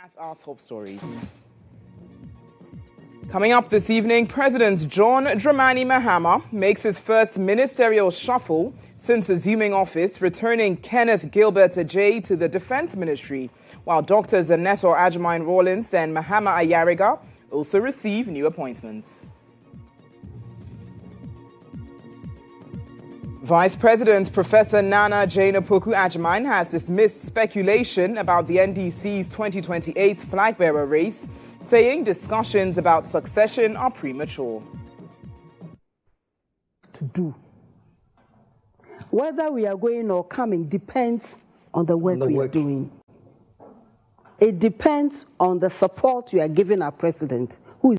at our top stories. Coming up this evening, President GHOne Dramani Mahama makes his first ministerial shuffle since assuming office, returning Kenneth Gilbert Ajay to the Defense Ministry, while Drs. Natalie Rawlins and Mahama Ayariga also receive new appointments. Vice President Professor Nana Jane Opoku-Agyeman has dismissed speculation about the NDC's 2028 flag-bearer race, saying discussions about succession are premature. To do. Whether we are going or coming depends on the work we are doing. It depends on the support we are giving our president, who is...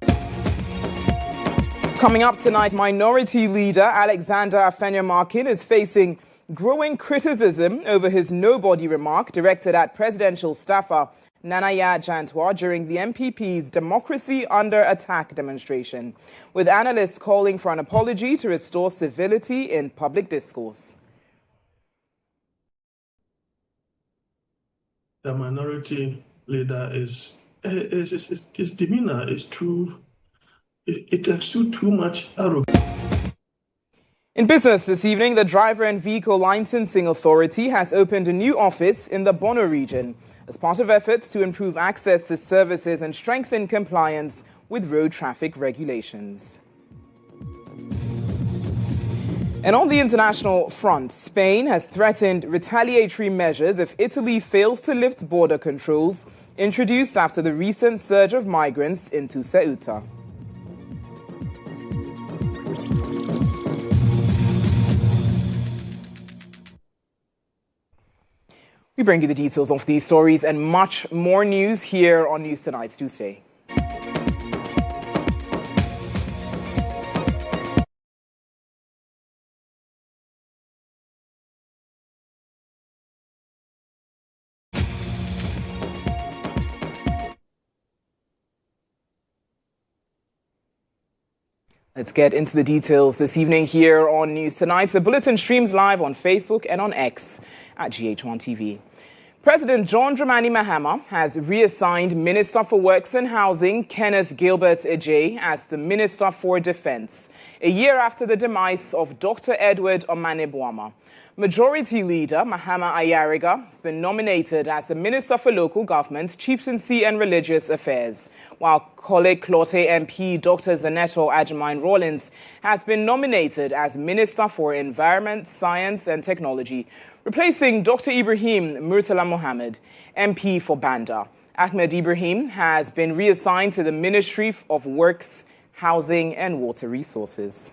Coming up tonight, Minority Leader Alexander Afenyo-Markin is facing growing criticism over his nobody remark directed at presidential staffer Nana Yaa-Jantwa during the MPP's Democracy Under Attack demonstration, with analysts calling for an apology to restore civility in public discourse. The Minority Leader his demeanor is too... It exudes too much arrogance. In business this evening, the Driver and Vehicle Licensing Authority has opened a new office in the Bono region as part of efforts to improve access to services and strengthen compliance with road traffic regulations. And on the international front, Spain has threatened retaliatory measures if Italy fails to lift border controls introduced after the recent surge of migrants into Ceuta. We bring you the details of these stories and much more news here on News Tonight's Tuesday. Let's get into the details this evening here on News Tonight. The bulletin streams live on Facebook and on X at GHOne TV. President GHOne Dramani Mahama has reassigned Minister for Works and Housing Kenneth Gilbert Ajay as the Minister for Defense, a year after the demise of Dr. Edward Omane-Boamah. Majority Leader Mahama Ayariga has been nominated as the Minister for Local Government, Chieftaincy and Religious Affairs, while Korle Klottey MP Dr. Natalie Rawlins has been nominated as Minister for Environment, Science and Technology, replacing Dr. Ibrahim Murtala Mohammed, MP for Banda. Ahmed Ibrahim has been reassigned to the Ministry of Works, Housing and Water Resources.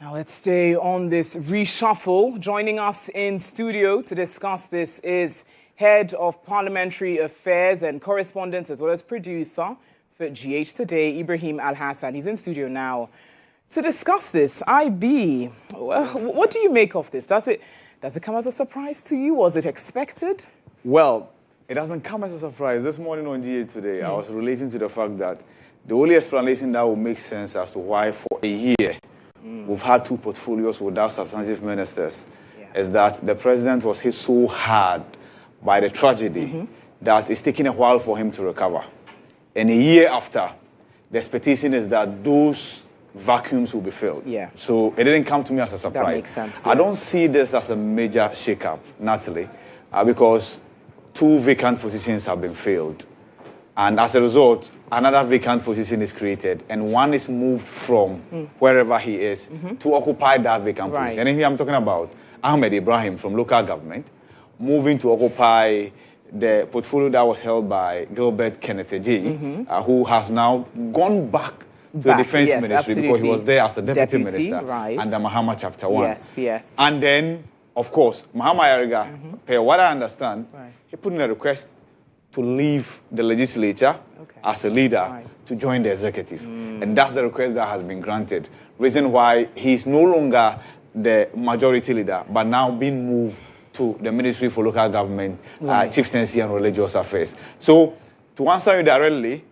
Now let's stay on this reshuffle. Joining us in studio to discuss this is Head of Parliamentary Affairs and Correspondence, as well as producer for GH Today, Ibrahim Al-Hassan. He's in studio now to discuss this. IB, what do you make of this? Does it come as a surprise to you? Was it expected? Well, it doesn't come as a surprise. This morning on GH Today, I was relating to the fact that the only explanation that would make sense as to why for a year we've had two portfolios without substantive ministers is that the president was hit so hard by the tragedy that it's taking a while for him to recover. And a year after, the expectation is that those vacuums will be filled. Yeah. So it didn't come to me as a surprise. That makes sense. I don't yes. see this as a major shakeup, Natalie, because 2 vacant positions have been filled. And as a result, another vacant position is created, and one is moved from wherever he is to occupy that vacant position. And here I'm talking about Ahmed Ibrahim from local government, moving to occupy the portfolio that was held by Gilbert Kenneth Eji, who has now gone back to the Defense Ministry absolutely. because he was there as a deputy minister right. under Mahama Chapter 1. Yes, yes. And then, of course, Mahama Yariga, per what I understand, he put in a request to leave the legislature as a leader to join the executive. And that's the request that has been granted. Reason why he's no longer the majority leader, but now being moved to the Ministry for Local Government, Chieftaincy and Religious Affairs. So, to answer you directly,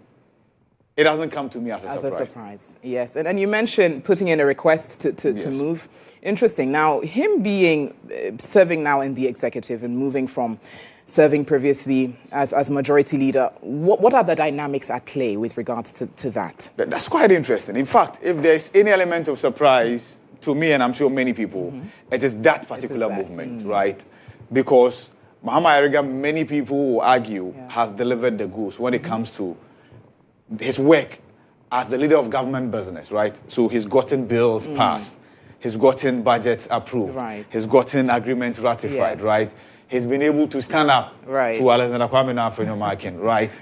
it doesn't come to me as a surprise. Yes. And you mentioned putting in a request to move. Interesting. Now, him being serving now in the executive and moving from serving previously as majority leader, what are the dynamics at play with regards to that? That's quite interesting. In fact, if there's any element of surprise to me, and I'm sure many people, it is that particular movement, right? Because Mahama Yariga, many people will argue, has delivered the goods when it comes to his work as the leader of government business, right? So he's gotten bills passed, he's gotten budgets approved, he's gotten agreements ratified, right? He's been able to stand up to Alexander Kwame Nkrumah, right?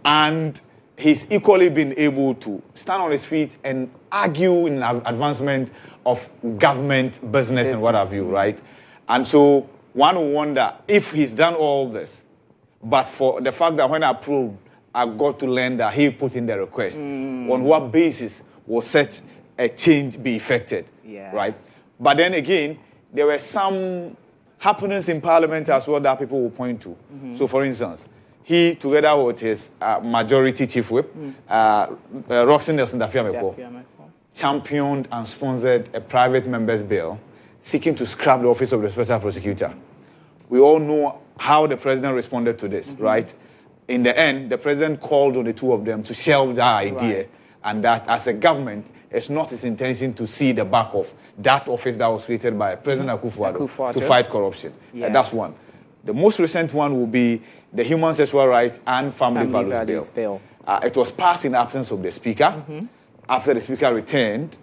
And he's equally been able to stand on his feet and argue in advancement of government business and what have you, right? And so one will wonder if he's done all this, but for the fact that when approved, I got to learn that he put in the request. On what basis will such a change be effected, right? But then again, there were some happenings in Parliament as well that people will point to. So, for instance, he, together with his majority chief whip, Roxy Nelson Dafiameko, championed and sponsored a private member's bill seeking to scrap the office of the special prosecutor. We all know how the president responded to this, right? In the end, the president called on the two of them to shelve that idea, and that as a government, it's not his intention to see the back of that office that was created by President Akufo-Addo to fight corruption. That's one. The most recent one will be the Human Sexual Rights and Family Values Bill. It was passed in absence of the Speaker, after the Speaker returned,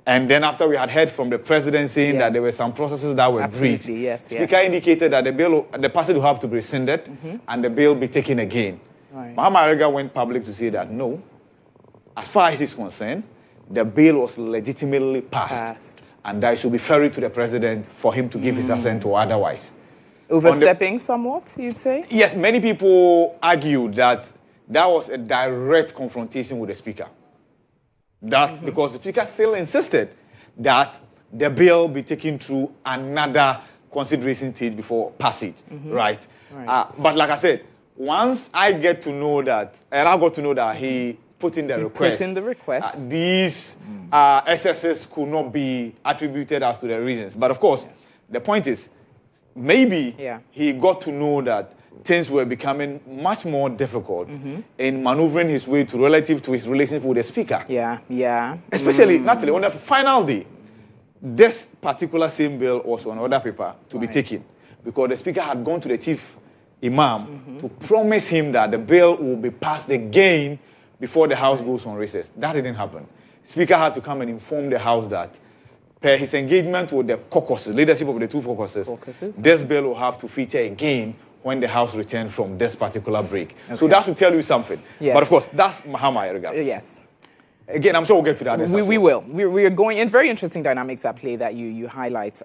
and then after we had heard from the President saying that there were some processes that were breached. Speaker indicated that the passage will have to be rescinded and the bill be taken again. Mahama Yariga went public to say that no, as far as he's concerned, the bill was legitimately passed. And that it should be ferried to the president for him to give his assent or otherwise. Overstepping somewhat, you'd say? Yes, many people argue that that was a direct confrontation with the speaker. That because the speaker still insisted that the bill be taken through another consideration stage before passage, right? But like I said, once I get to know that, and I got to know that he put in the request. These excesses could not be attributed as to the reasons. But of course, the point is, maybe he got to know that things were becoming much more difficult in maneuvering his way to relative to his relationship with the speaker. Especially, Natalie, on the final day, this particular same bill was on order paper to be taken because the speaker had gone to the chief imam to promise him that the bill will be passed again before the House goes on recess. That didn't happen. Speaker had to come and inform the House that per his engagement with the caucuses, leadership of the two caucuses, this bill will have to feature again when the House returned from this particular break. So that should tell you something. But of course, that's Mahama Yariga. Again, I'm sure we'll get to that. We will. We are going in very interesting dynamics at play that you highlight,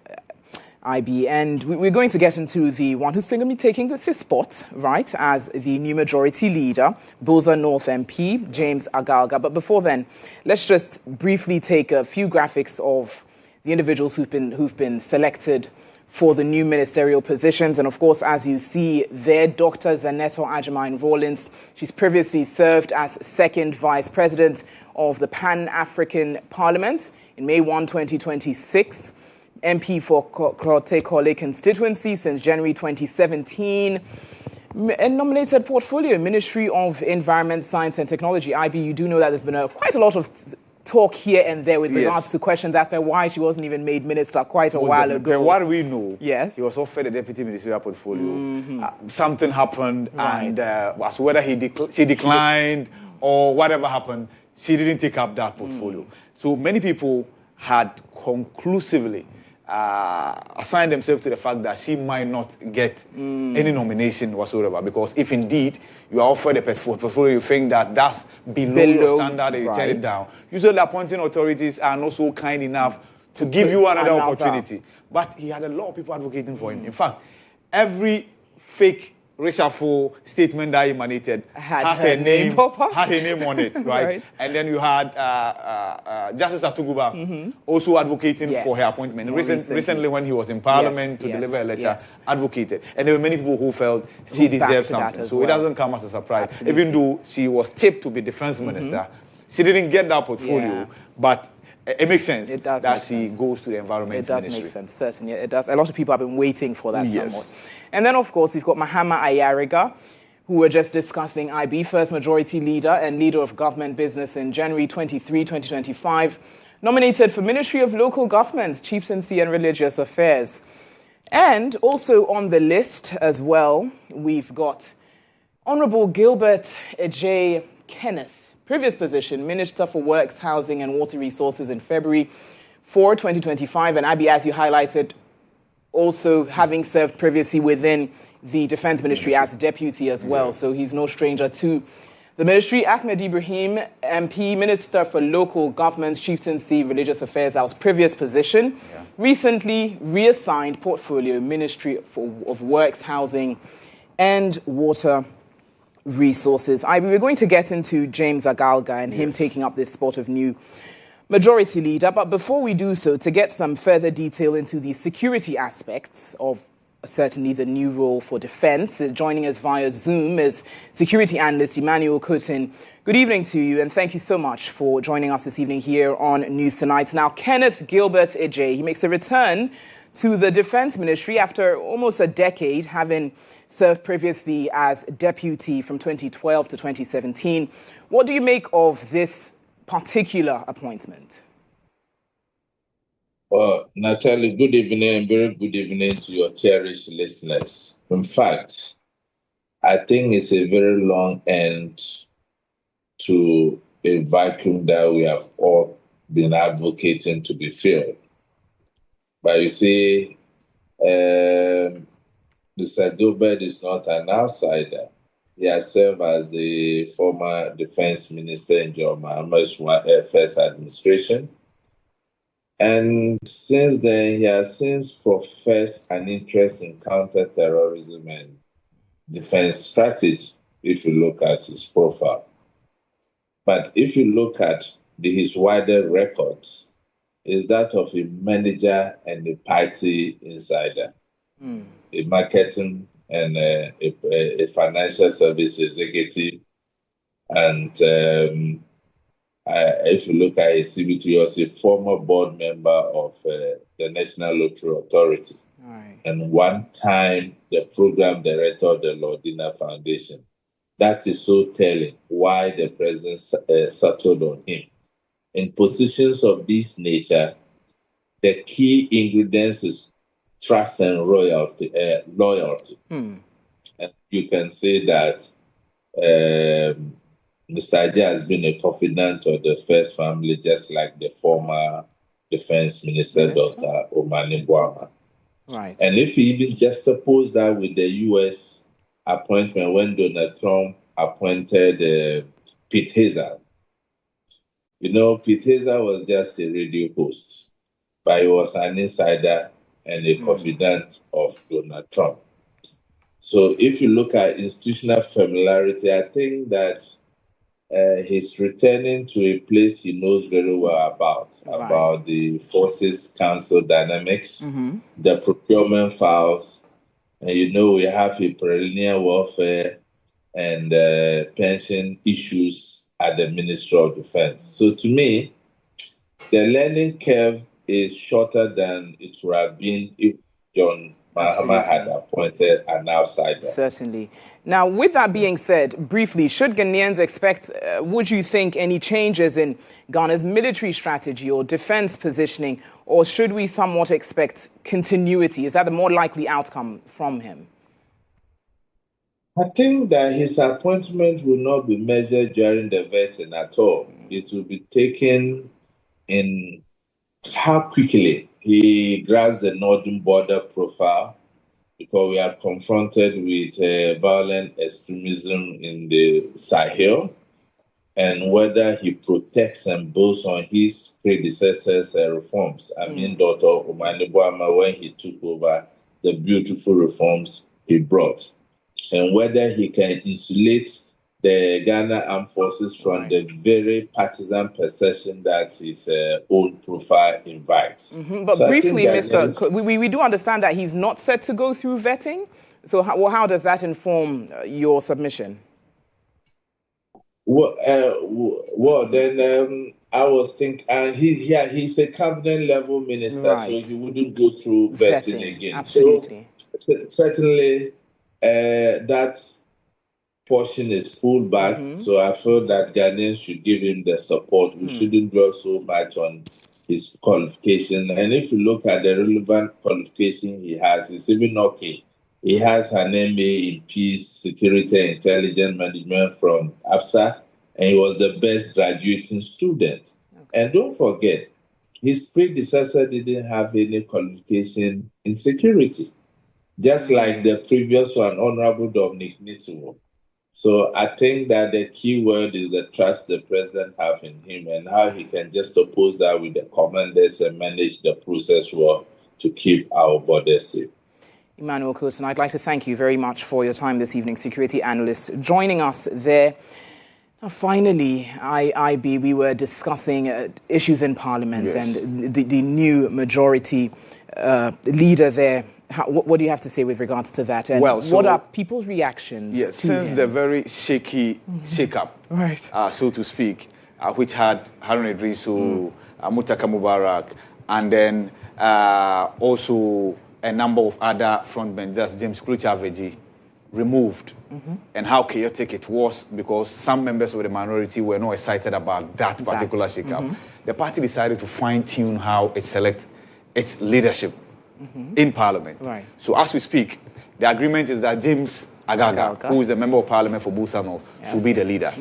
IB, and we're going to get into the one who's going to be taking his spot, right, as the new majority leader, Boza North MP, James Agalga. But before then, let's just briefly take a few graphics of the individuals who've been selected for the new ministerial positions. And of course, as you see there, Dr. Zaneto Ajimine Rawlins, she's previously served as second vice president of the Pan-African Parliament in May 1, 2026. MP for Krote-Kole constituency since January 2017. And nominated portfolio, Ministry of Environment, Science and Technology. IB, you do know that there's been quite a lot of talk here and there with regards to questions asked about why she wasn't even made minister quite a while ago. But what we know, yes, he was offered a deputy ministerial portfolio. Something happened, and as whether she declined or whatever happened, she didn't take up that portfolio. So many people had conclusively assigned themselves to the fact that she might not get any nomination whatsoever, because if indeed you are offered a portfolio, you think that that's below your standard and you turn it down. Usually appointing authorities are not so kind enough to give you another opportunity. But he had a lot of people advocating for him. In fact, every fake reshuffle statement that emanated has a name on it, right? And then you had Justice Atuguba also advocating for her appointment. Recently, when he was in Parliament to deliver a lecture, advocated. And there were many people who felt she deserved something. So it doesn't come as a surprise. Even though she was tipped to be defense minister, she didn't get that portfolio, but it makes sense that she goes to the environment ministry. It does make sense, certainly. It does. A lot of people have been waiting for that somewhat. And then, of course, we've got Mahama Ayariga, who we're just discussing, IB, First Majority Leader and Leader of Government Business in January 23, 2025, nominated for Ministry of Local Government, Chieftaincy and Religious Affairs. And also on the list as well, we've got Honourable Gilbert Ejay Kenneth, previous position, Minister for Works, Housing and Water Resources in February 4, 2025. And Abi, as you highlighted, also having served previously within the Defence Ministry as deputy as well. So he's no stranger to the ministry. Ahmed Ibrahim, MP, Minister for Local Governments, Chieftaincy, Religious Affairs, that was previous position. Recently reassigned portfolio, Ministry of Works, Housing and Water Resources. We're going to get into James Agalga and him taking up this spot of new Majority Leader. But before we do so, to get some further detail into the security aspects of certainly the new role for defense, joining us via Zoom is security analyst Emmanuel Cotin. Good evening to you, and thank you so much for joining us this evening here on News Tonight. Now, Kenneth Gilbert Ejay, he makes a return to the Defence Ministry after almost a decade, having served previously as deputy from 2012 to 2017. What do you make of this particular appointment? Well, Natalie, good evening and very good evening to your cherished listeners. In fact, I think it's a very long end to a vacuum that we have all been advocating to be filled. But you see, Mr. Gilbert is not an outsider. He has served as the former defense minister in John Mahama's first administration. And since then, he has since professed an interest in counter-terrorism and defense strategy, if you look at his profile. But if you look at his wider records, is that of a manager and a party insider, a marketing and a financial service executive. And if you look at his CVT, he was a former board member of the National Lottery Authority. Right. And one time the program director of the Lordina Foundation. That is so telling why the president settled on him. In positions of this nature, the key ingredients is trust and loyalty. And you can say that Mr. Ejay has been a confidant of the first family, just like the former defense minister, Dr. Omani Boama. Right. And if you even juxtapose that with the U.S. appointment when Donald Trump appointed Pete Hazard, Pete Hazard was just a radio host, but he was an insider and a confidant of Donald Trump. So if you look at institutional familiarity, I think that he's returning to a place he knows very well about the Forces Council dynamics, the procurement files, and we have a perennial warfare and pension issues at the Ministry of Defense. So to me, the learning curve is shorter than it would have been if John Mahama had appointed an outsider. Certainly. Now, with that being said, briefly, should Ghanaians expect, would you think, any changes in Ghana's military strategy or defense positioning, or should we somewhat expect continuity? Is that the more likely outcome from him? I think that his appointment will not be measured during the vetting at all. It will be taken in how quickly he grasps the northern border profile, because we are confronted with violent extremism in the Sahel, and whether he protects and builds on his predecessors' reforms. I mean, Dr. Omani Boama, when he took over, the beautiful reforms he brought, and whether he can insulate the Ghana Armed Forces from the very partisan perception that his own profile invites. But so briefly, we do understand that he's not set to go through vetting. So how does that inform your submission? Well, then I was thinking, and he's a cabinet level minister, so he wouldn't go through vetting again. Absolutely. So certainly that portion is pulled back. So I feel that Ghanaians should give him the support. We shouldn't dwell so much on his qualification. And if you look at the relevant qualification he has, it's even okay. He has an MA in Peace, Security, and Intelligence Management from APSA, and he was the best graduating student. And don't forget, his predecessor didn't have any qualification in security, just like the previous one, Honorable Dominic Nitiwo. So I think that the key word is the trust the president have in him, and how he can just oppose that with the commanders and manage the process well to keep our borders safe. Emmanuel Coton, I'd like to thank you very much for your time this evening, security analyst, joining us there. Now, finally, IB, we were discussing issues in Parliament and the new majority leader there. What do you have to say with regards to that? And what are people's reactions to since him? the very shaky shake-up, so to speak, which had Harun Idrisu, Mutaka Mubarak, and then also a number of other frontmen, that's James Kluchaveji, removed, and how chaotic it was, because some members of the minority were not excited about that particular shake-up. The party decided to fine-tune how it selects its leadership in Parliament. So as we speak, the agreement is that James Agaga, who is the Member of Parliament for Busa North, should be the leader.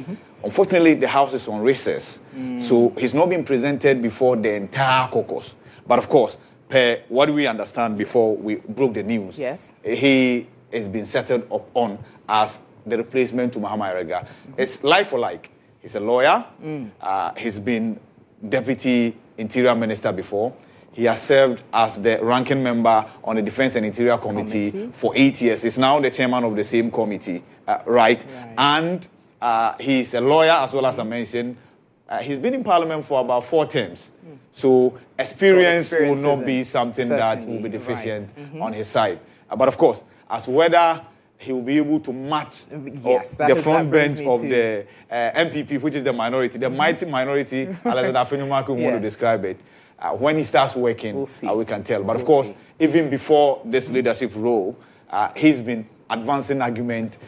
Unfortunately, the House is on recess, so he's not been presented before the entire caucus. But of course, per what we understand before we broke the news, he has been settled upon as the replacement to Mahama Erega. It's like for like. He's a lawyer. He's been Deputy Interior Minister before. He has served as the ranking member on the Defense and Interior Committee for 8 years. He's now the chairman of the same committee, And he's a lawyer, as well as I mentioned. He's been in Parliament for about 4 terms. So experience will not be something that will be deficient on his side. But of course, as whether he will be able to match the front bench of the MPP, which is the minority, the mighty minority, as Afenumaku want to describe it. When he starts working, we can tell. But of course, even before this leadership role, he's been advancing argument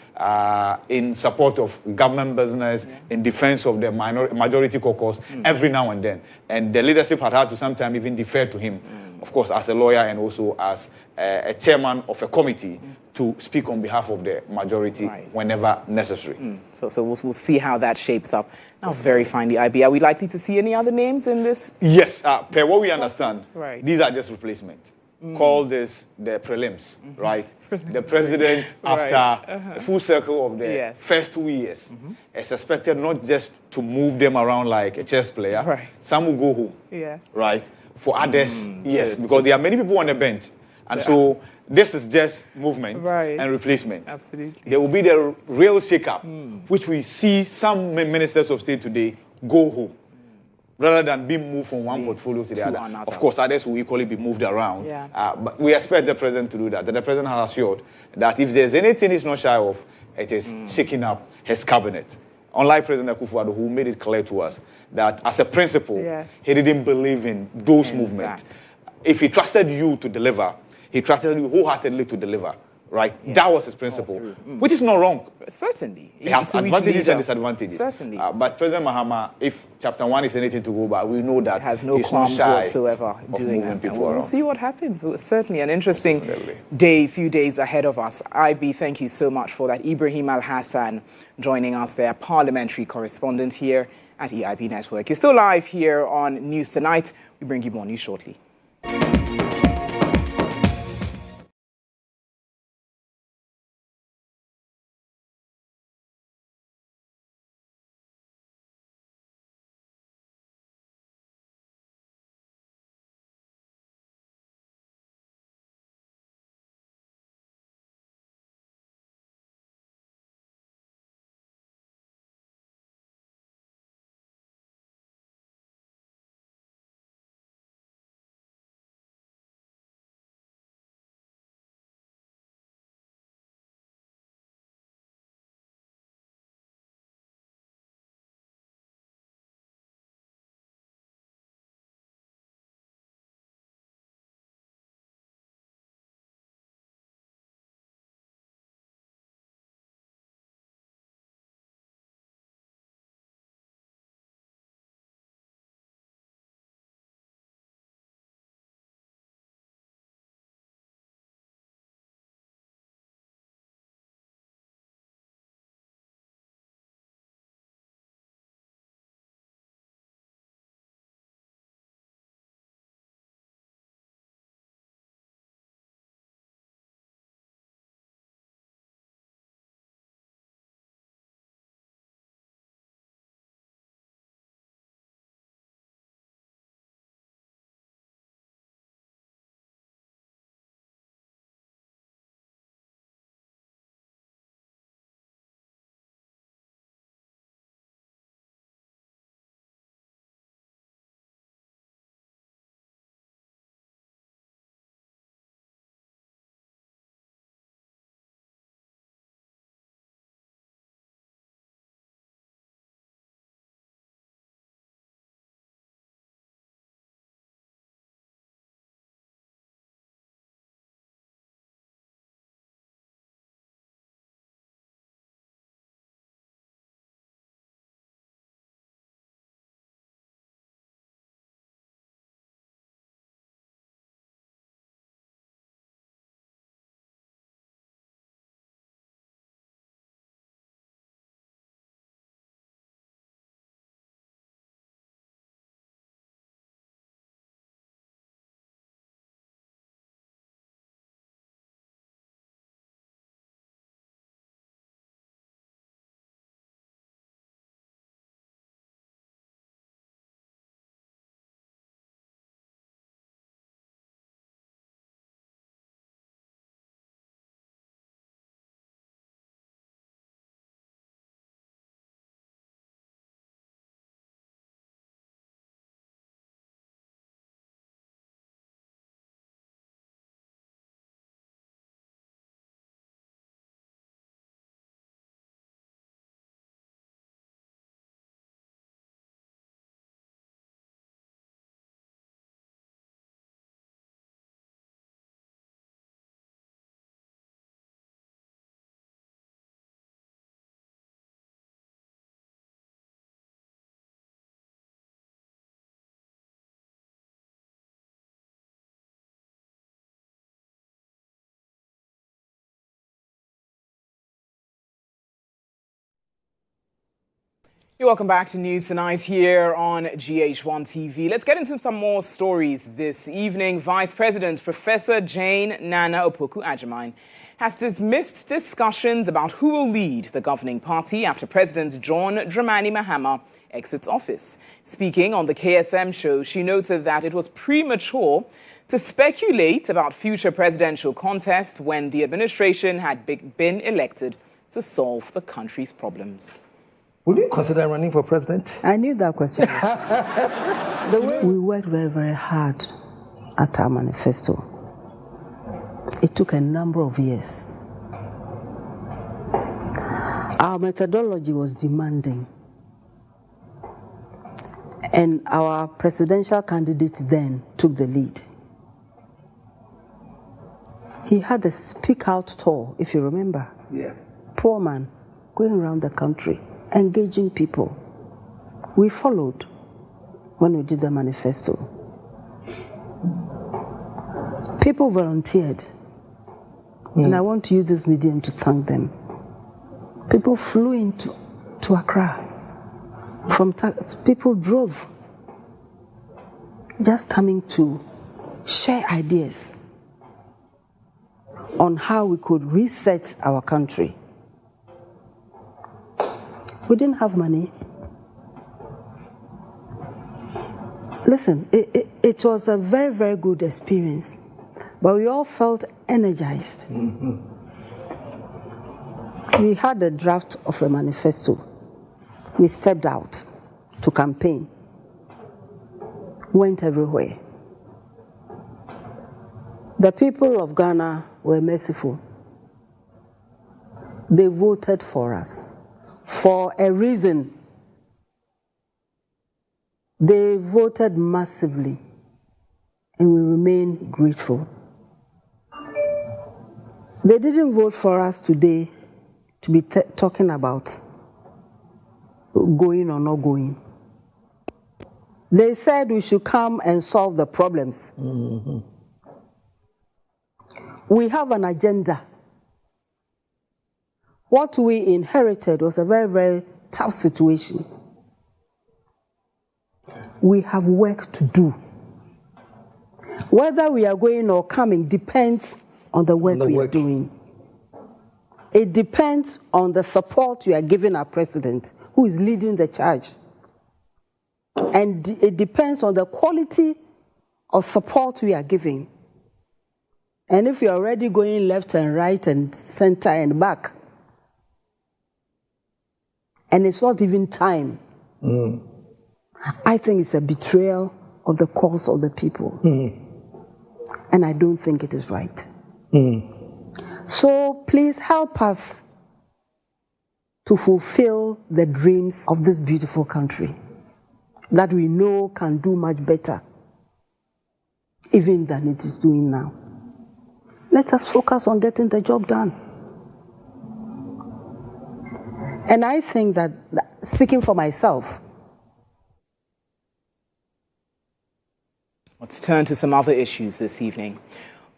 in support of government business, in defense of the majority caucus every now and then. And the leadership had to sometimes even defer to him, of course, as a lawyer and also as a chairman of a committee to speak on behalf of the majority whenever necessary. So we'll see how that shapes up. Now, very finally, IB, are we likely to see any other names in this? Yes, per what we understand, these are just replacements. Call this the prelims, right? The president, after a full circle of the first 2 years, is expected not just to move them around like a chess player. Some will go home, right? For others, because there are many people on the bench. And so this is just movement and replacement. Absolutely. There will be the real shake-up, which we see some ministers of state today go home, rather than being moved from one portfolio to the other. Of course, others will equally be moved around. But we expect the president to do that. And the president has assured that if there's anything he's not shy of, it is shaking up his cabinet. Unlike President Akufo-Addo, who made it clear to us that as a principle, he didn't believe in those movements. If he trusted you to deliver, he trusted you wholeheartedly to deliver. Right? Yes. That was his principle, which is not wrong. Certainly. It has advantages and disadvantages. Certainly. But President Mahama, if Chapter 1 is anything to go by, we know that has no he's qualms not shy whatsoever doing that. We'll see what happens. Certainly an interesting few days ahead of us. IB, thank you so much for that. Ibrahim Al-Hassan joining us there, parliamentary correspondent here at EIB Network. You're still live here on News Tonight. We bring you more news shortly. You're welcome back to News Tonight here on GHOne TV. Let's get into some more stories this evening. Vice President Professor Jane Nana Opoku-Agyeman has dismissed discussions about who will lead the governing party after President John Dramani Mahama exits office. Speaking on the KSM show, she noted that it was premature to speculate about future presidential contest when the administration had been elected to solve the country's problems. Would you consider running for president? I knew that question. We worked very, very hard at our manifesto. It took a number of years. Our methodology was demanding. And our presidential candidate then took the lead. He had a speak out tour, if you remember. Yeah. Poor man, going around the country, engaging people. We followed when we did the manifesto. People volunteered. And I want to use this medium to thank them. People flew into Accra. People drove, just coming to share ideas on how we could reset our country. We didn't have money. Listen, it was a very, very good experience, but we all felt energized. Mm-hmm. We had a draft of a manifesto. We stepped out to campaign, went everywhere. The people of Ghana were merciful. They voted for us for a reason. They voted massively, and we remain grateful. They didn't vote for us today to be talking about going or not going. They said we should come and solve the problems. Mm-hmm. We have an agenda. What we inherited was a very, very tough situation. We have work to do. Whether we are going or coming depends on the work we are doing. It depends on the support we are giving our president, who is leading the charge. And it depends on the quality of support we are giving. And if you're already going left and right and center and back, and it's not even time, I think it's a betrayal of the cause of the people. And I don't think it is right. So please help us to fulfill the dreams of this beautiful country that we know can do much better even than it is doing now. Let us focus on getting the job done. And I think that, speaking for myself, let's turn to some other issues this evening.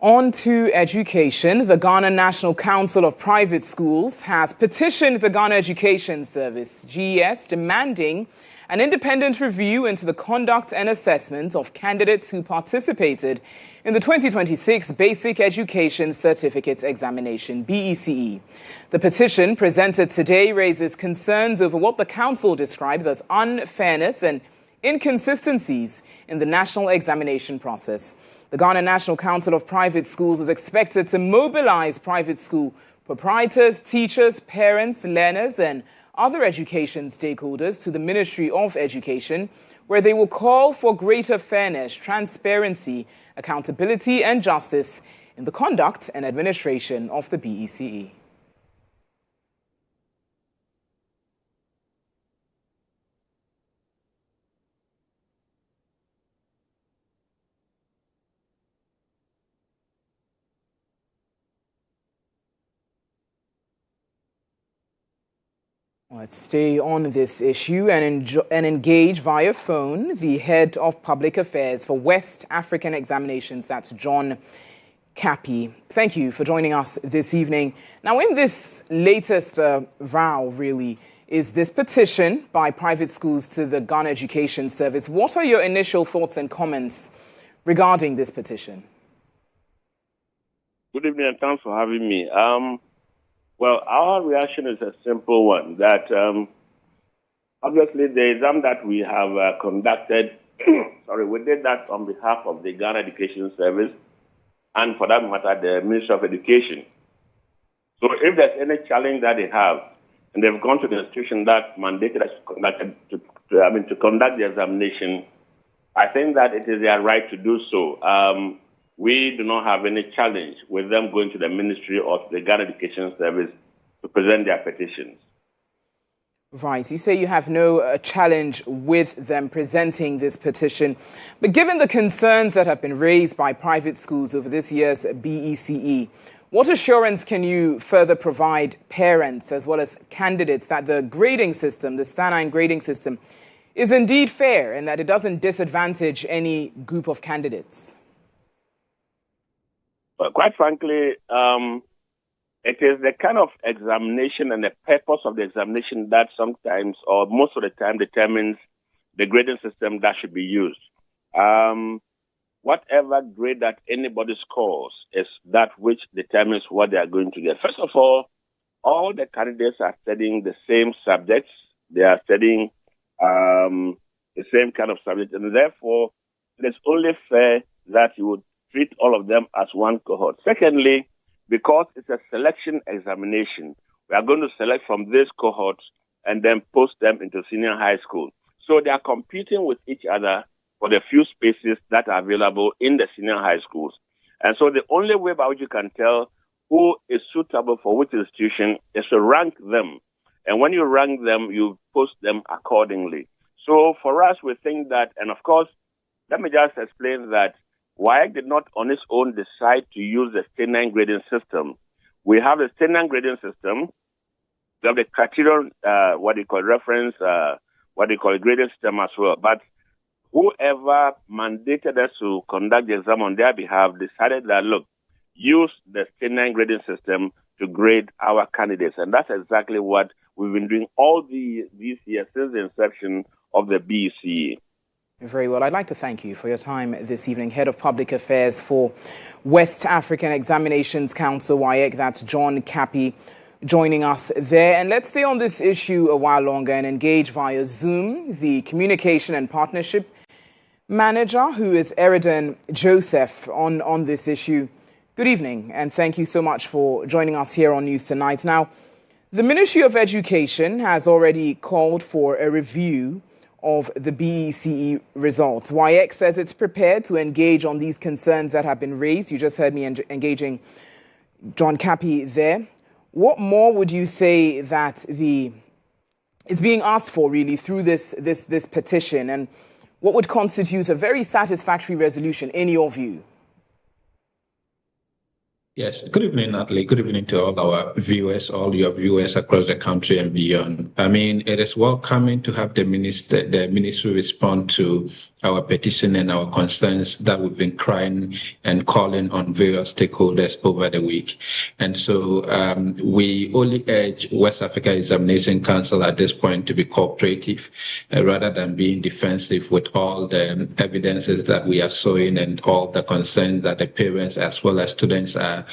On to education. The Ghana National Council of Private Schools has petitioned the Ghana Education Service, GES, demanding an independent review into the conduct and assessment of candidates who participated in the 2026 Basic Education Certificate Examination, BECE. The petition presented today raises concerns over what the council describes as unfairness and inconsistencies in the national examination process. The Ghana National Council of Private Schools is expected to mobilize private school proprietors, teachers, parents, learners, and other education stakeholders to the Ministry of Education, where they will call for greater fairness, transparency, accountability, and justice in the conduct and administration of the BECE. Let's stay on this issue and engage via phone the head of public affairs for West African Examinations, that's GHOne Cappy. Thank you for joining us this evening. Now, in this latest row, really, is this petition by private schools to the Ghana Education Service. What are your initial thoughts and comments regarding this petition? Good evening and thanks for having me. Well, our reaction is a simple one, that obviously the exam that we have conducted, we did that on behalf of the Ghana Education Service and, for that matter, the Ministry of Education. So if there's any challenge that they have, and they've gone to the institution that mandated us to conduct the examination, I think that it is their right to do so. We do not have any challenge with them going to the Ministry or the Ghana Education Service to present their petitions. Right. You say you have no challenge with them presenting this petition. But given the concerns that have been raised by private schools over this year's BECE, what assurance can you further provide parents as well as candidates that the grading system, the Stanine grading system, is indeed fair and that it doesn't disadvantage any group of candidates? Well, quite frankly, it is the kind of examination and the purpose of the examination that sometimes or most of the time determines the grading system that should be used. Whatever grade that anybody scores is that which determines what they are going to get. First of all the candidates are studying the same subjects. They are studying the same kind of subject, and therefore it is only fair that you would treat all of them as one cohort. Secondly, because it's a selection examination, we are going to select from this cohort and then post them into senior high school. So they are competing with each other for the few spaces that are available in the senior high schools. And so the only way by which you can tell who is suitable for which institution is to rank them. And when you rank them, you post them accordingly. So for us, we think that, and of course, let me just explain that WAEC did not on its own decide to use the Stanine grading system. We have the Stanine grading system. We have the criterion, grading system as well. But whoever mandated us to conduct the exam on their behalf decided that, look, use the Stanine grading system to grade our candidates. And that's exactly what we've been doing all these years since the inception of the BECE. Very well. I'd like to thank you for your time this evening. Head of Public Affairs for West African Examinations Council, WAEC, that's GHOne Kapi, joining us there. And let's stay on this issue a while longer and engage via Zoom the Communication and Partnership Manager, who is Eridan Joseph, on this issue. Good evening, and thank you so much for joining us here on News Tonight. Now, the Ministry of Education has already called for a review of the BECE results. WAEC says it's prepared to engage on these concerns that have been raised. You just heard me engaging GHOne Kapi there. What more would you say that is being asked for really through this petition, and what would constitute a very satisfactory resolution in your view? Yes, good evening, Natalie. Good evening to all our viewers, all your viewers across the country and beyond. I mean, it is welcoming to have the ministry respond to our petition and our concerns that we've been crying and calling on various stakeholders over the week. And so we only urge West Africa Examination Council at this point to be cooperative rather than being defensive with all the evidences that we are showing and all the concerns that the parents as well as students are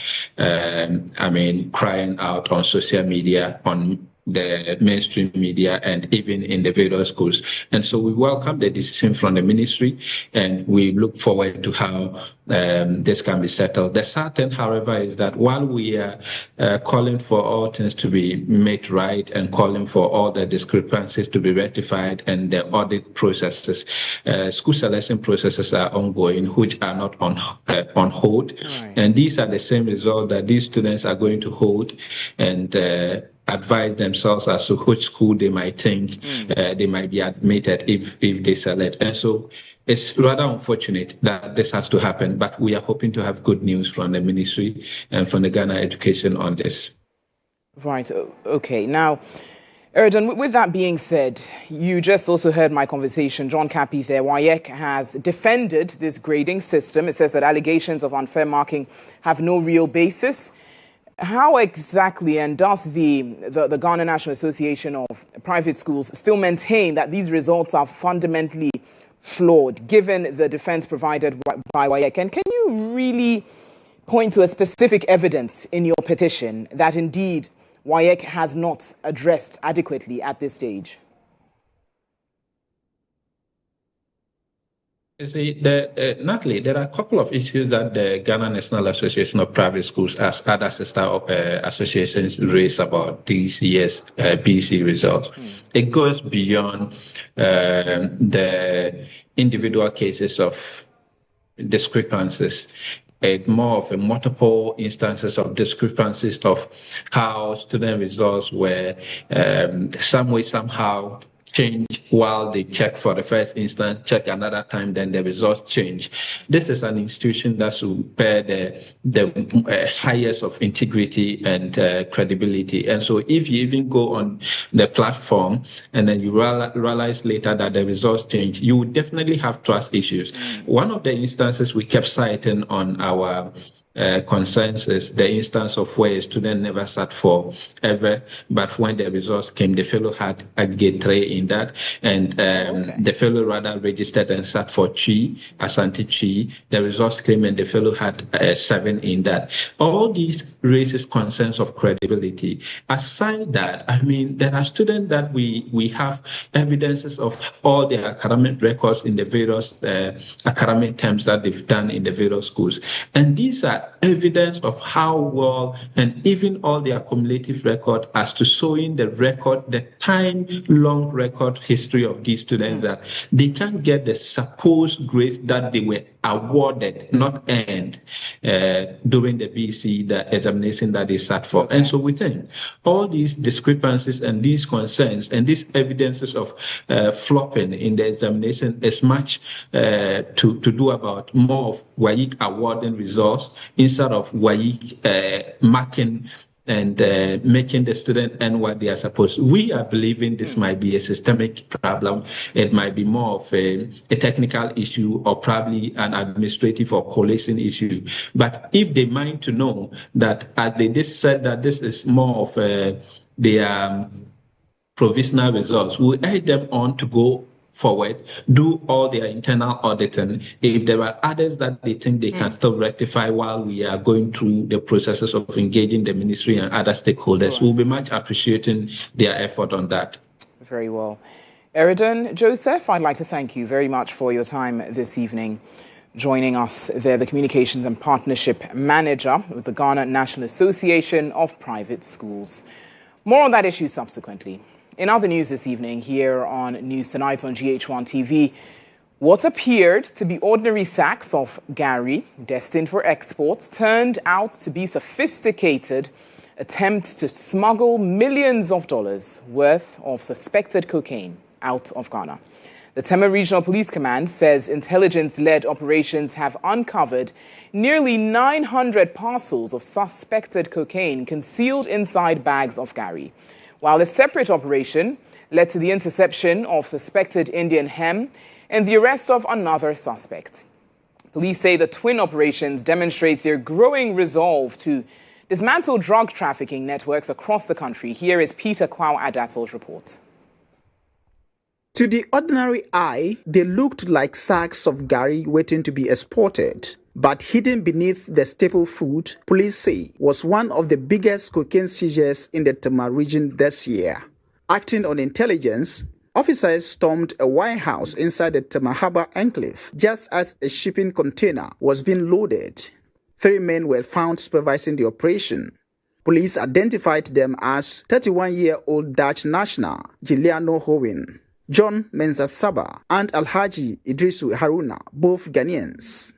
crying out on social media, on the mainstream media, and even in the various schools. And so we welcome the decision from the ministry, and we look forward to how this can be settled. The sad thing, however, is that while we are calling for all things to be made right and calling for all the discrepancies to be rectified and the audit processes, school selection processes are ongoing, which are not on hold. Right. And these are the same results that these students are going to hold and advise themselves as to which school they might think they might be admitted if they select. And so it's rather unfortunate that this has to happen, but we are hoping to have good news from the ministry and from the Ghana Education on this. Right. Okay. Now, Eridan, with that being said, you just also heard my conversation. GHOne Kapi there. WAEC has defended this grading system. It says that allegations of unfair marking have no real basis. How exactly, and does the Ghana National Association of Private Schools still maintain that these results are fundamentally flawed, given the defense provided by WAEC? And can you really point to a specific evidence in your petition that indeed WAEC has not addressed adequately at this stage? You see, Natalie, there are a couple of issues that the Ghana National Association of Private Schools, as other sister associations, raise about this year's BECE results. It goes beyond the individual cases of discrepancies. more of a multiple instances of discrepancies of how student results were some way, somehow change while they check for the first instance, check another time, then the results change. This is an institution that should bear the highest of integrity and credibility. And so if you even go on the platform and then you realize later that the results change, you would definitely have trust issues. One of the instances we kept citing on our consensus, the instance of where a student never sat for ever, but when the results came, the fellow had aggregate 3 in that, and the fellow rather registered and sat for Chi, Asante Chi. The results came and the fellow had 7 in that. All these raises concerns of credibility. Aside that, I mean, there are students that we have evidences of all their academic records in the various academic terms that they've done in the various schools, and these are evidence of how well, and even all the accumulative record as to showing the record, the time-long record history of these students, that they can get the supposed grades that they were awarded, not earned, during the BECE, the examination that they sat for. And so we think all these discrepancies and these concerns and these evidences of flopping in the examination is much to do about more of WAEC awarding results instead of WAEC marking and making the student earn what they are supposed to. We are believing this might be a systemic problem. It might be more of a technical issue or probably an administrative or collating issue. But if they mind to know that, as they just said, that this is more of their provisional results, we urge them on to go forward, do all their internal auditing. If there are others that they think they can still rectify while we are going through the processes of engaging the ministry and other stakeholders, we'll be much appreciating their effort on that. Very well. Eridan Joseph, I'd like to thank you very much for your time this evening. Joining us there, the Communications and Partnership Manager with the Ghana National Association of Private Schools. More on that issue subsequently. In other news this evening, here on News Tonight on GHOne TV, what appeared to be ordinary sacks of Gary destined for export turned out to be sophisticated attempts to smuggle millions of dollars worth of suspected cocaine out of Ghana. The Tema Regional Police Command says intelligence-led operations have uncovered nearly 900 parcels of suspected cocaine concealed inside bags of Gary, while a separate operation led to the interception of suspected Indian hemp and the arrest of another suspect. Police say the twin operations demonstrate their growing resolve to dismantle drug trafficking networks across the country. Here is Peter Kwao Adatol's report. To the ordinary eye, they looked like sacks of Gary waiting to be exported. But hidden beneath the staple food, police say, was one of the biggest cocaine seizures in the Tema region this year. Acting on intelligence, officers stormed a warehouse inside the Tema Harbour enclave just as a shipping container was being loaded. 3 men were found supervising the operation. Police identified them as 31-year-old Dutch national Giuliano GHOne, John Mensah Saba, and Alhaji Idrisu Haruna, both Ghanaians.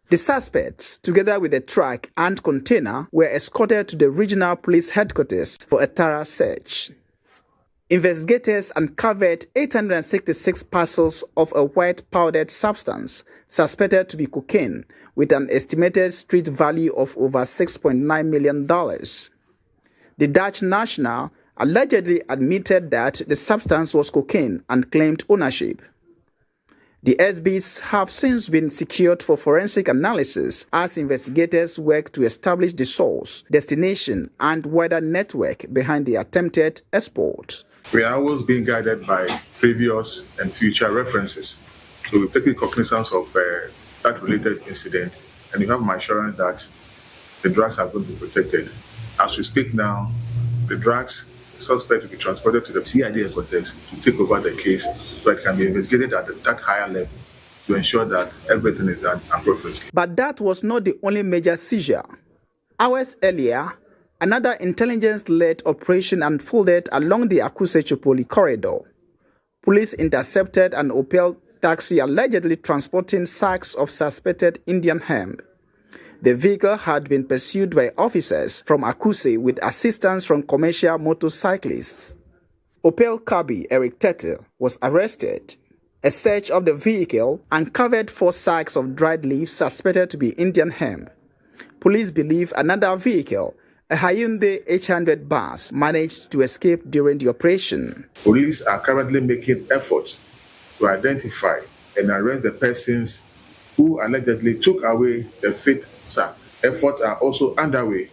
The suspects, together with a truck and container, were escorted to the regional police headquarters for a thorough search. Investigators uncovered 866 parcels of a white powdered substance suspected to be cocaine, with an estimated street value of over $6.9 million. The Dutch national allegedly admitted that the substance was cocaine and claimed ownership. The SBs have since been secured for forensic analysis as investigators work to establish the source, destination, and wider network behind the attempted export. We are always being guided by previous and future references. So we've taken cognizance of that related incident, and you have my assurance that the drugs are going to be protected. As we speak now, the drugs suspect to be transported to the CID headquarters to take over the case so it can be investigated at that higher level to ensure that everything is done appropriately. But that was not the only major seizure. Hours earlier, another intelligence-led operation unfolded along the Akuse-Chopoli corridor. Police intercepted an Opel taxi allegedly transporting sacks of suspected Indian hemp. The vehicle had been pursued by officers from Akuse with assistance from commercial motorcyclists. Opel cabby Eric Tete was arrested. A search of the vehicle uncovered 4 sacks of dried leaves suspected to be Indian hemp. Police believe another vehicle, a Hyundai H100 bus, managed to escape during the operation. Police are currently making efforts to identify and arrest the persons who allegedly took away the fifth sack. Efforts are also underway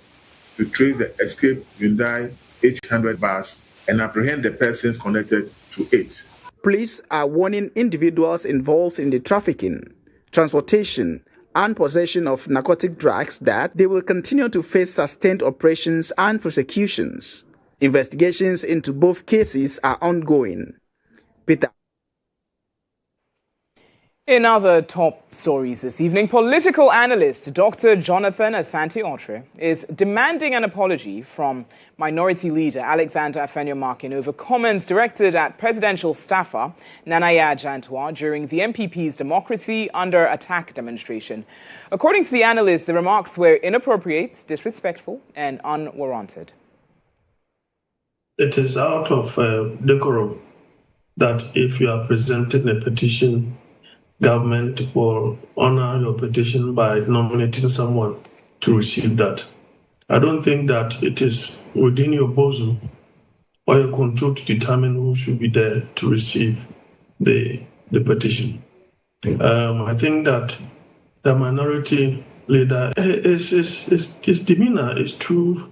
to trace the escaped Hyundai H100 bus and apprehend the persons connected to it. Police are warning individuals involved in the trafficking, transportation, and possession of narcotic drugs that they will continue to face sustained operations and prosecutions. Investigations into both cases are ongoing. Peter. In other top stories this evening, political analyst Dr. Jonathan Asante-Otre is demanding an apology from Minority Leader Alexander Afenyo-Markin over comments directed at presidential staffer Nana Yaa-Adjei during the MPP's Democracy Under Attack demonstration. According to the analyst, the remarks were inappropriate, disrespectful, and unwarranted. It is out of decorum that if you are presenting a petition, government will honor your petition by nominating someone to receive that. I don't think that it is within your bosom or your control to determine who should be there to receive the petition. I think that the minority leader, his demeanor is too,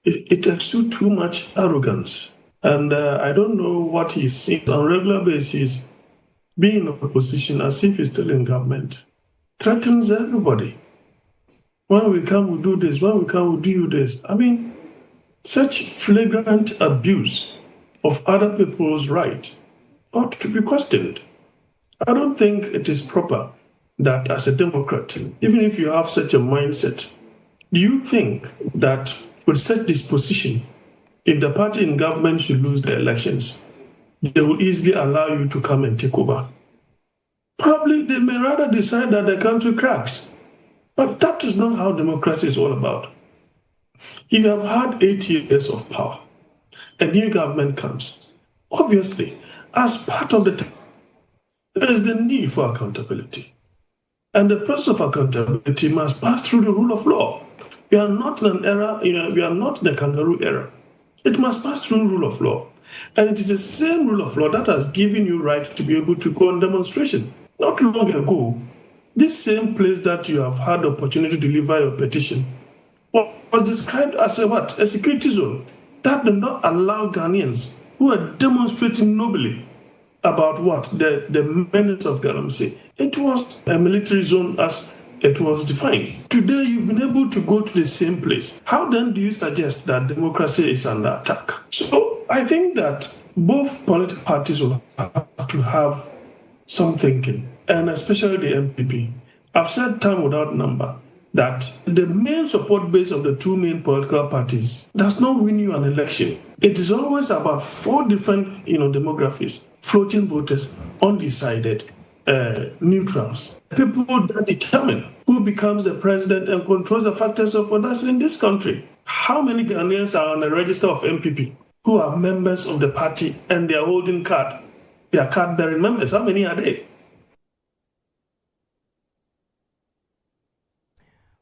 it exudes too much arrogance. And I don't know what he's seeing on a regular basis. Being in opposition as if he's still in government threatens everybody. When we come, we do this. When we come, we do this. I mean, such flagrant abuse of other people's rights ought to be questioned. I don't think it is proper that as a Democrat, even if you have such a mindset, do you think that with such disposition, if the party in government should lose the elections, they will easily allow you to come and take over? Probably they may rather decide that the country cracks. But that is not how democracy is all about. If you have had 8 years of power, a new government comes. Obviously, as part of the time, there is the need for accountability. And the process of accountability must pass through the rule of law. We are not in an era, we are not in a kangaroo era. It must pass through the rule of law. And it is the same rule of law that has given you right to be able to go on demonstration. Not long ago, this same place that you have had the opportunity to deliver your petition was described as a security zone that did not allow Ghanaians who are demonstrating nobly about the menace of Galamsey. It was a military zone as it was defined. Today, you've been able to go to the same place. How then do you suggest that democracy is under attack? So I think that both political parties will have to have some thinking, and especially the MPP. I've said time without number that the main support base of the two main political parties does not win you an election. It is always about 4 different demographics: floating voters, undecided, neutrals, people that determine who becomes the president and controls the factors of others in this country. How many Ghanaians are on the register of MPP who are members of the party and they are holding card? They are card-bearing members. How many are they?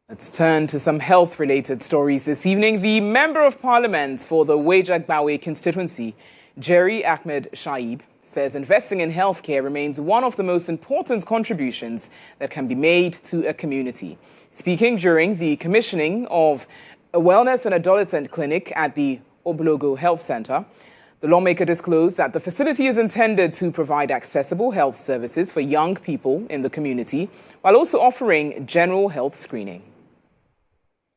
Let's turn to some health-related stories this evening. The Member of Parliament for the Wejak-Bawe constituency, Jerry Ahmed Shaib, says investing in healthcare remains one of the most important contributions that can be made to a community. Speaking during the commissioning of a wellness and adolescent clinic at the Oblogo Health Center, the lawmaker disclosed that the facility is intended to provide accessible health services for young people in the community while also offering general health screening.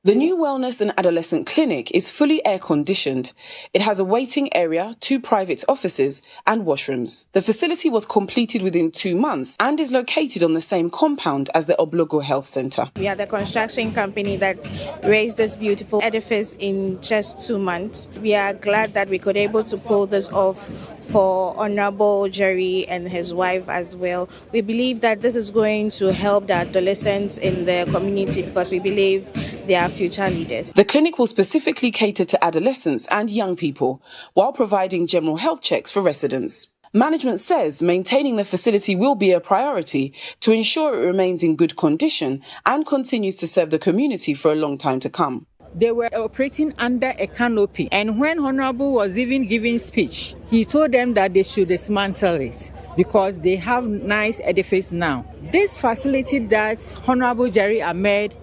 The new Wellness and Adolescent Clinic is fully air-conditioned. It has a waiting area, 2 private offices and washrooms. The facility was completed within 2 months and is located on the same compound as the Oblogo Health Centre. We are the construction company that raised this beautiful edifice in just 2 months. We are glad that we could be able to pull this off for Honorable Jerry and his wife as well. We believe that this is going to help the adolescents in the community because we believe they are future leaders. The clinic will specifically cater to adolescents and young people while providing general health checks for residents. Management says maintaining the facility will be a priority to ensure it remains in good condition and continues to serve the community for a long time to come. They were operating under a canopy, and when Honorable was even giving speech, he told them that they should dismantle it because they have nice edifice now. This facility that Honorable Jerry Ahmed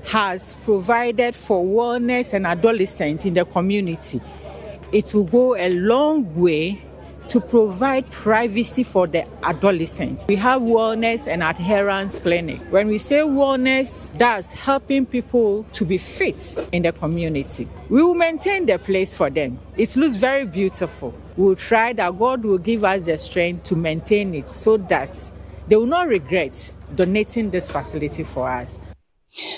has provided for wellness and adolescents in the community, it will go a long way to provide privacy for the adolescents. We have wellness and adherence clinic. When we say wellness, that's helping people to be fit in the community. We will maintain the place for them. It looks very beautiful. We'll try that God will give us the strength to maintain it so that they will not regret donating this facility for us.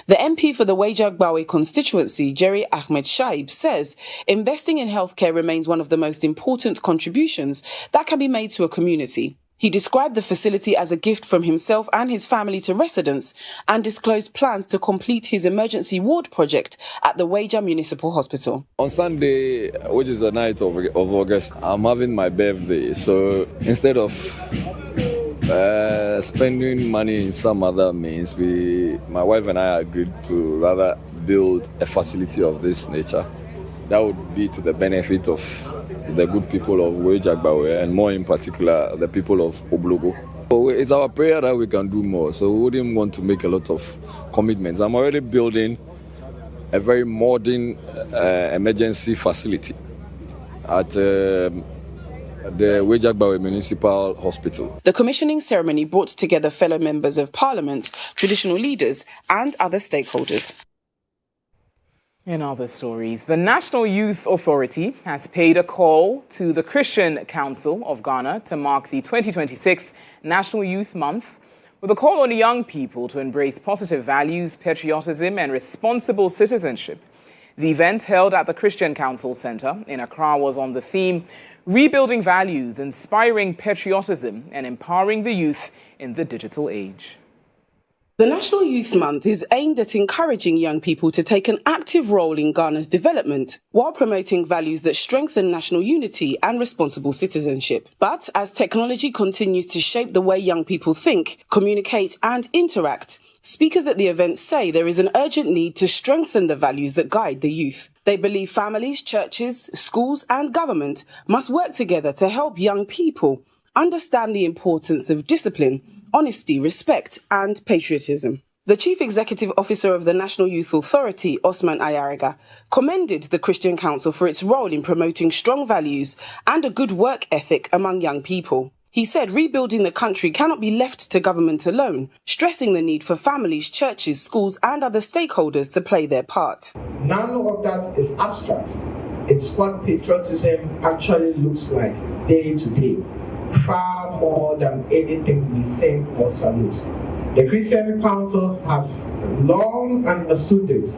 The MP for the Wejagbawe constituency, Jerry Ahmed Shaib, says investing in healthcare remains one of the most important contributions that can be made to a community. He described the facility as a gift from himself and his family to residents and disclosed plans to complete his emergency ward project at the Weja Municipal Hospital. On Sunday, which is the 9th of August, I'm having my birthday. So instead of spending money in some other means, my wife and I agreed to rather build a facility of this nature that would be to the benefit of the good people of Wejagbawe and more in particular the people of Oblogo. So it's our prayer that we can do more, so we wouldn't want to make a lot of commitments. I'm already building a very modern emergency facility at the Wejagbawe Municipal Hospital. The commissioning ceremony brought together fellow members of Parliament, traditional leaders and other stakeholders. In other stories, the National Youth Authority has paid a call to the Christian Council of Ghana to mark the 2026 National Youth Month with a call on young people to embrace positive values, patriotism and responsible citizenship. The event held at the Christian Council Centre in Accra was on the theme Rebuilding Values, Inspiring Patriotism and Empowering the Youth in the Digital Age. The National Youth Month is aimed at encouraging young people to take an active role in Ghana's development while promoting values that strengthen national unity and responsible citizenship. But as technology continues to shape the way young people think, communicate and interact, speakers at the event say there is an urgent need to strengthen the values that guide the youth. They believe families, churches, schools and government must work together to help young people understand the importance of discipline, honesty, respect and patriotism. The Chief Executive Officer of the National Youth Authority, Osman Ayariga, commended the Christian Council for its role in promoting strong values and a good work ethic among young people. He said rebuilding the country cannot be left to government alone, stressing the need for families, churches, schools and other stakeholders to play their part. None of that is abstract. It's what patriotism actually looks like day to day, far more than anything we sing or salute. The Christian Council has long understood this.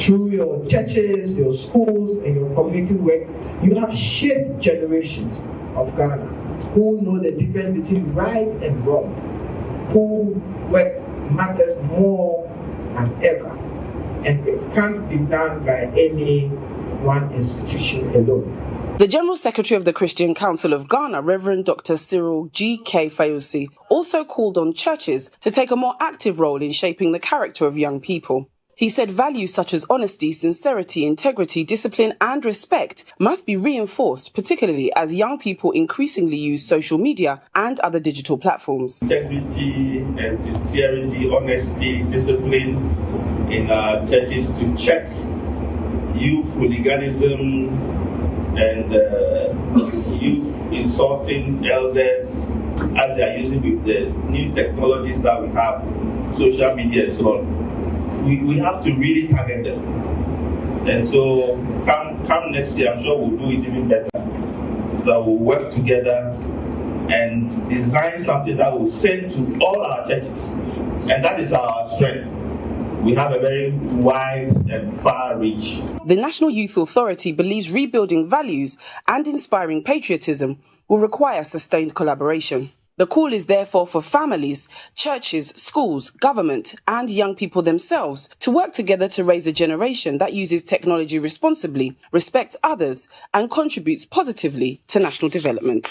Through your churches, your schools and your community work, you have shaped generations of Ghana who know the difference between right and wrong, who work matters more than ever, and it can't be done by any one institution alone. The General Secretary of the Christian Council of Ghana, Reverend Dr. Cyril G.K. Fayose, also called on churches to take a more active role in shaping the character of young people. He said values such as honesty, sincerity, integrity, discipline and respect must be reinforced, particularly as young people increasingly use social media and other digital platforms. Integrity and sincerity, honesty, discipline in our churches to check youth hooliganism and youth insulting elders as they are using with the new technologies that we have, social media and so on. we have to really target them. And so come next year, I'm sure we'll do it even better. So we'll work together and design something that will send to all our churches. And that is our strength. We have a very wide and far reach. The National Youth Authority believes rebuilding values and inspiring patriotism will require sustained collaboration. The call is therefore for families, churches, schools, government, and young people themselves to work together to raise a generation that uses technology responsibly, respects others, and contributes positively to national development.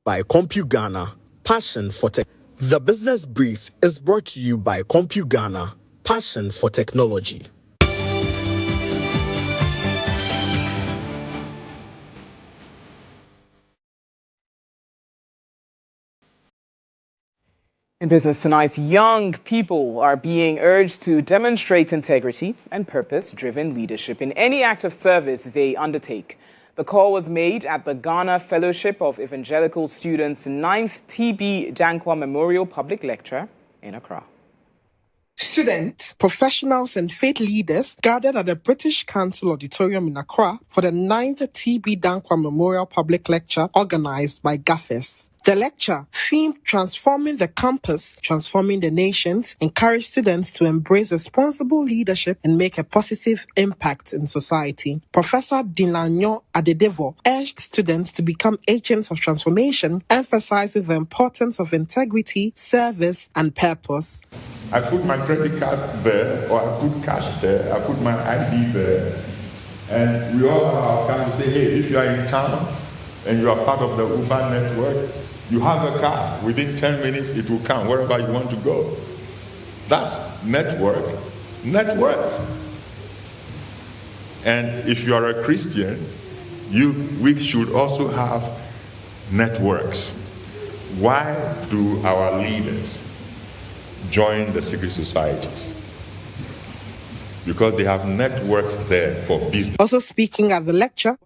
By CompuGhana, passion for tech. The Business Brief is brought to you by CompuGhana, passion for technology. In business tonight, young people are being urged to demonstrate integrity and purpose-driven leadership in any act of service they undertake. The call was made at the Ghana Fellowship of Evangelical Students' 9th TB Dankwa Memorial Public Lecture in Accra. Students, professionals and faith leaders gathered at the British Council Auditorium in Accra for the 9th TB Dankwa Memorial Public Lecture organized by GHOne. The lecture, themed Transforming the Campus, Transforming the Nations, encouraged students to embrace responsible leadership and make a positive impact in society. Professor Dinanyo Adedevo urged students to become agents of transformation, emphasizing the importance of integrity, service, and purpose. I put my credit card there, or I put cash there, I put my ID there, and we all have our time to say, hey, if you are in town and you are part of the Uber network, you have a car. Within 10 minutes, it will come wherever you want to go. That's network, net worth. And if you are a Christian, we should also have networks. Why do our leaders join the secret societies? Because they have networks there for business. Also speaking at the lecture,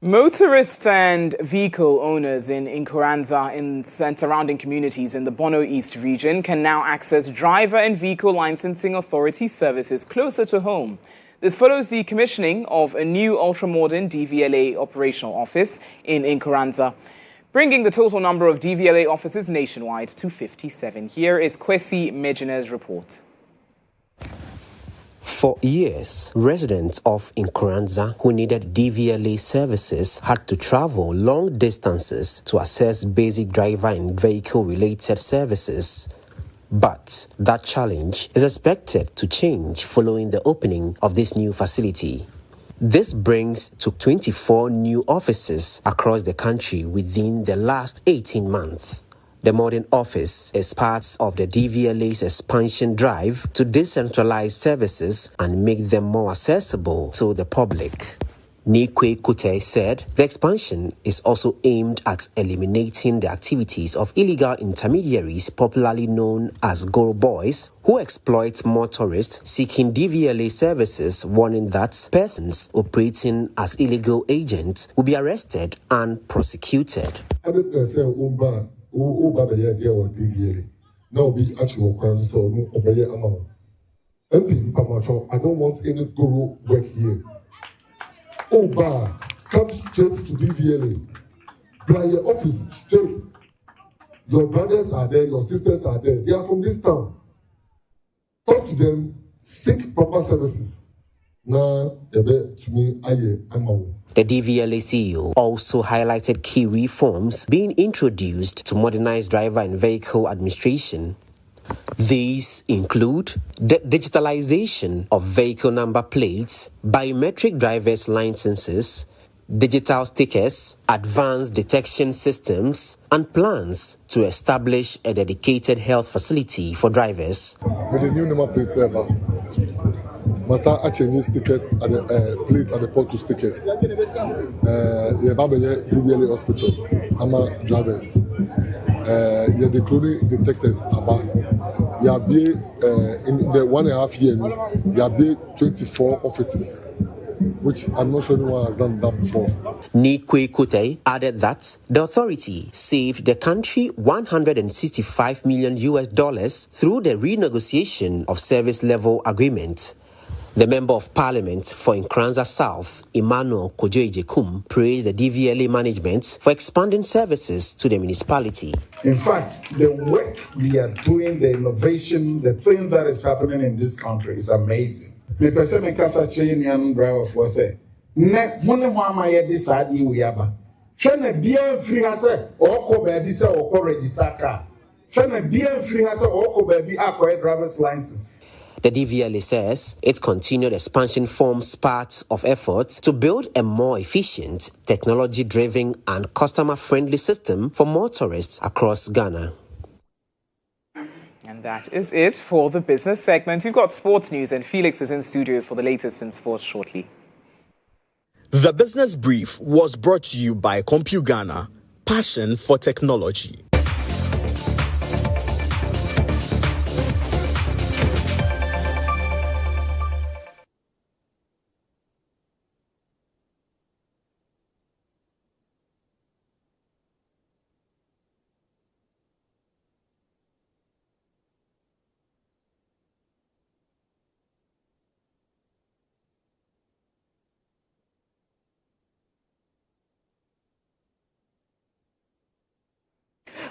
motorists and vehicle owners in Nkoranza and surrounding communities in the Bono East region can now access driver and vehicle licensing authority services closer to home. This follows the commissioning of a new ultra-modern DVLA operational office in Nkoranza, bringing the total number of DVLA offices nationwide to 57. Here is Kwesi Mejiner's report. For years, residents of Nkoranza who needed DVLA services had to travel long distances to access basic driver and vehicle-related services. But that challenge is expected to change following the opening of this new facility. This brings to 24 new offices across the country within the last 18 months. The modern office is part of the DVLA's expansion drive to decentralize services and make them more accessible to the public. Nikwe Kute said the expansion is also aimed at eliminating the activities of illegal intermediaries, popularly known as Goro Boys, who exploit motorists seeking DVLA services, warning that persons operating as illegal agents will be arrested and prosecuted. I don't want any guru work here. Uber, come straight to DVLA. By your office, straight. Your brothers are there, your sisters are there. They are from this town. Talk to them, seek proper services. Now, to me, the DVLA CEO also highlighted key reforms being introduced to modernize driver and vehicle administration. These include the digitalization of vehicle number plates, biometric driver's licenses, digital stickers, advanced detection systems, and plans to establish a dedicated health facility for drivers. With the new number plates ever, must I change stickers at the plates at the port to stickers? Yeah, DVLA hospital, I'm drivers. Yeah, the clothing detectors about. You have in the 1.5 years, you have 24 offices. which I'm not sure anyone has done that before. Nikwe Kote added that the authority saved the country $165 million through the renegotiation of service level agreement. The Member of Parliament for Nkranza South, Emmanuel Kojo-Ejekum, praised the DVLA management for expanding services to the municipality. In fact, the work we are doing, the innovation, the thing that is happening in this country is amazing. Me pese me kasa Chilean driver for say, ne mone mo amaye this adi we aba. Hwe na bia free ha say okọ baabi say okọ register car. Hwe na bia free ha say okọ baabi akọ driver's license. The DVLA says its continued expansion forms part of efforts to build a more efficient, technology-driven and customer-friendly system for motorists across Ghana. And that is it for the business segment. We've got sports news and Felix is in studio for the latest in sports shortly. The Business Brief was brought to you by CompuGhana, passion for technology.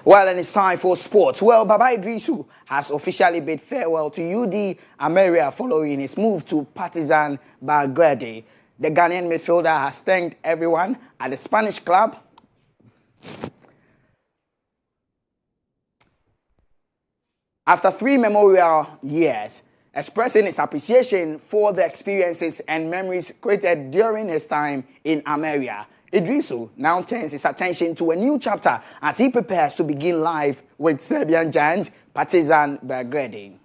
Well, and it's time for sports. Well, Baba Idrisu has officially bid farewell to UD Ameria following his move to Partizan Belgrade. The Ghanaian midfielder has thanked everyone at the Spanish club after 3 memorial years, expressing his appreciation for the experiences and memories created during his time in Ameria. Idrisu now turns his attention to a new chapter as he prepares to begin life with Serbian giant Partizan Belgrade.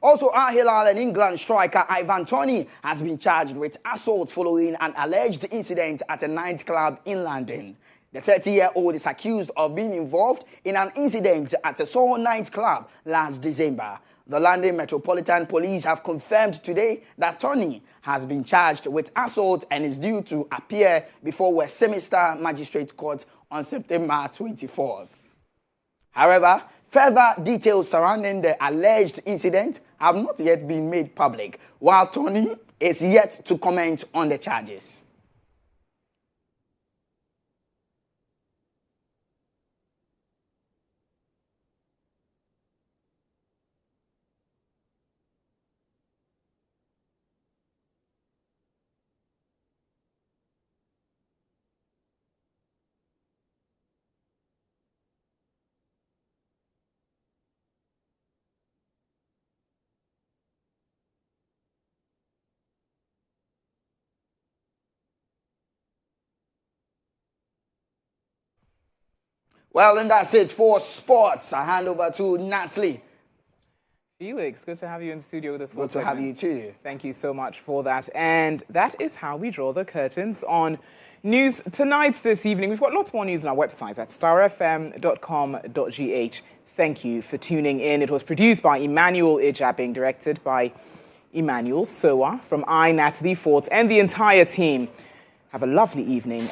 Also, Al Hilal and England striker Ivan Toney has been charged with assault following an alleged incident at a nightclub in London. The 30-year-old is accused of being involved in an incident at a Soho nightclub last December. The London Metropolitan Police have confirmed today that Toney has been charged with assault and is due to appear before Westminster Magistrate Court on September 24th. However, further details surrounding the alleged incident have not yet been made public, while Toney is yet to comment on the charges. Well, and that's it for sports. I hand over to Natalie. Felix, good to have you in the studio with us. Good to have you too. Thank you so much for that. And that is how we draw the curtains on news tonight this evening. We've got lots more news on our website at starfm.com.gh. Thank you for tuning in. It was produced by Emmanuel Ijabing, directed by Emmanuel Sowa. From I, Natalie Fort, and the entire team. Have a lovely evening.